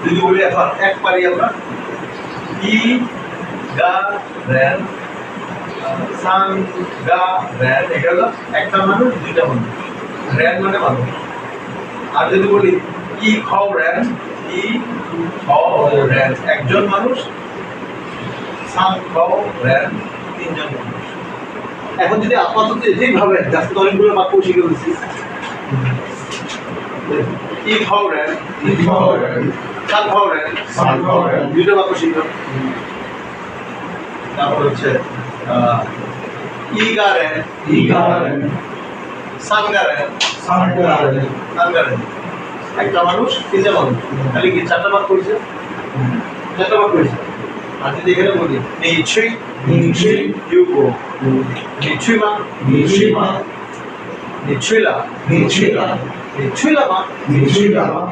যদি বলি এখন এক পারি আমরা ই গা রেন সাং গা রেন, এটা হলো একটা মানুষ দুইটা মানুষ, রেন মানে মানুষ। আর যদি বলি ই খাও রেন, ই খাও রেন একজন মানুষ, সাং খাও রেন তিনজন মানুষ। এখন যদি আপাতত এটাই ভাবেন, আজকে অনেকগুলো বাক্য শিখে দিচ্ছি। ই খাও রেন, সাং খাও রেন, দুইটা বাক্য শিখলাম। তারপর হচ্ছে ইগারেন, সাঙ্গারেন, একটা মানুষ তিনটা মানুষ, তাহলে কি চারটা ভাগ করেছে? চারটা ভাগ করেছে। আর যদি এখানে বলি নিশ্চয়ই ইউগো, নিশ্চয়ই মা, নিশ্চয়ই লা, নিশ্চয়ই লা মা,